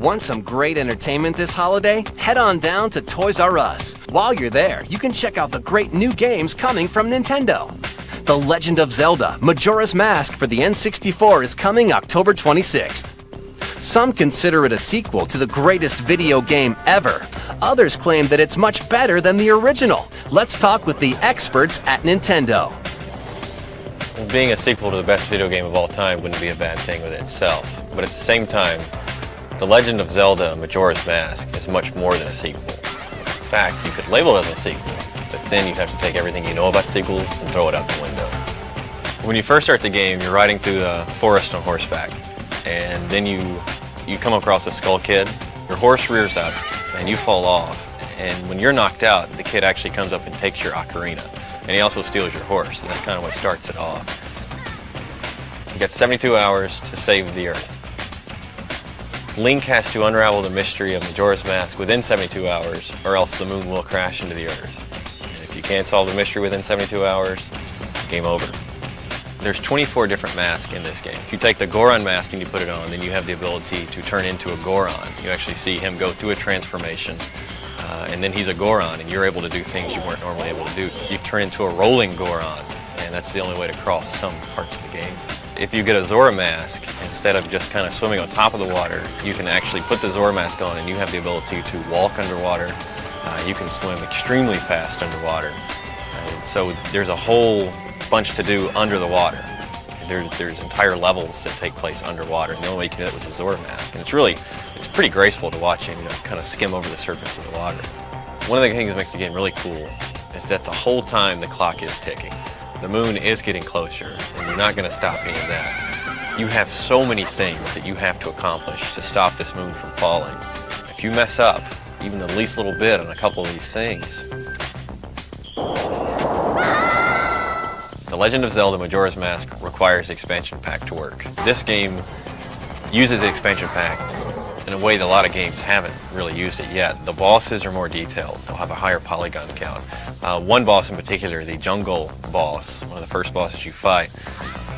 Want some great entertainment this holiday? Head on down to Toys R Us. While you're there, you can check out the great new games coming from Nintendo. The Legend of Zelda Majora's Mask for the N64 is coming October 26th. Some consider it a sequel to the greatest video game ever. Others claim that it's much better than the original. Let's talk with the experts at Nintendo. Being a sequel to the best video game of all time wouldn't be a bad thing within itself. But at the same time, The Legend of Zelda Majora's Mask is much more than a sequel. In fact, you could label it as a sequel, but then you'd have to take everything you know about sequels and throw it out the window. When you first start the game, you're riding through the forest on horseback, and then you come across a Skull Kid. Your horse rears up, and you fall off. And when you're knocked out, the kid actually comes up and takes your ocarina. And he also steals your horse, and that's kind of what starts it off. You got 72 hours to save the Earth. Link has to unravel the mystery of Majora's Mask within 72 hours, or else the moon will crash into the Earth. And if you can't solve the mystery within 72 hours, game over. There's 24 different masks in this game. If you take the Goron mask and you put it on, then you have the ability to turn into a Goron. You actually see him go through a transformation, and then he's a Goron, and you're able to do things you weren't normally able to do. You turn into a rolling Goron, and that's the only way to cross some parts of the game. If you get a Zora mask, instead of just kind of swimming on top of the water, you can actually put the Zora mask on and you have the ability to walk underwater. You can swim extremely fast underwater. So there's a whole bunch to do under the water. There's entire levels that take place underwater, and the only way you can do that was a Zora mask. And it's pretty graceful to watch him, kind of skim over the surface of the water. One of the things that makes the game really cool is that the whole time the clock is ticking. The moon is getting closer, and you're not going to stop any of that. You have so many things that you have to accomplish to stop this moon from falling. If you mess up even the least little bit on a couple of these things, The Legend of Zelda Majora's Mask requires the expansion pack to work. This game uses the expansion pack in a way that a lot of games haven't really used it yet. The bosses are more detailed. They'll have a higher polygon count. One boss in particular, the jungle boss, one of the first bosses you fight,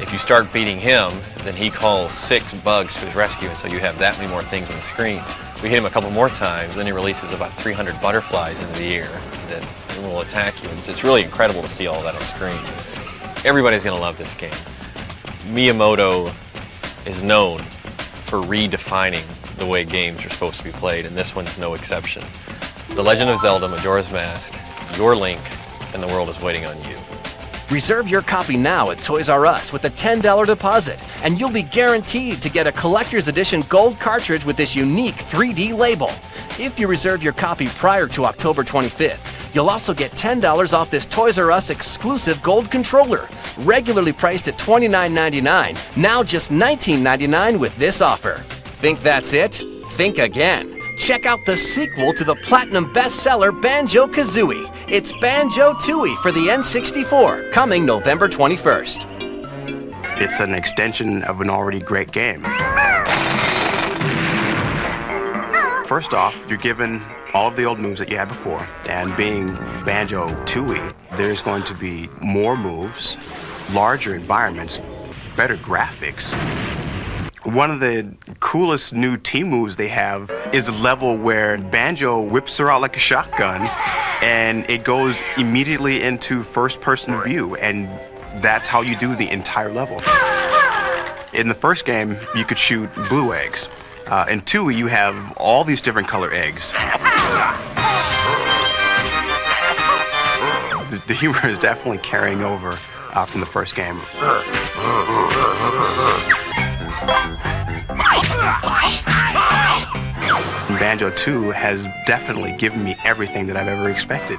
if you start beating him, then he calls 6 bugs to his rescue, and so you have that many more things on the screen. We hit him a couple more times, then he releases about 300 butterflies into the air that will attack you. It's really incredible to see all that on screen. Everybody's going to love this game. Miyamoto is known for redefining the way games are supposed to be played, and this one's no exception. The Legend of Zelda Majora's Mask, your Link, and the world is waiting on you. Reserve your copy now at Toys R Us with a $10 deposit, and you'll be guaranteed to get a collector's edition gold cartridge with this unique 3D label. If you reserve your copy prior to October 25th, you'll also get $10 off this Toys R Us exclusive gold controller, regularly priced at $29.99, now just $19.99 with this offer. Think that's it? Think again. Check out the sequel to the platinum bestseller Banjo-Kazooie. It's Banjo-Tooie for the N64, coming November 21st. It's an extension of an already great game. First off, you're given all of the old moves that you had before, and being Banjo-Tooie, there's going to be more moves, larger environments, better graphics. One of the coolest new team moves they have is a level where Banjo whips her out like a shotgun, and it goes immediately into first-person view, and that's how you do the entire level. In the first game, you could shoot blue eggs. In 2, you have all these different color eggs. The humor is definitely carrying over from the first game. Banjo 2 has definitely given me everything that I've ever expected.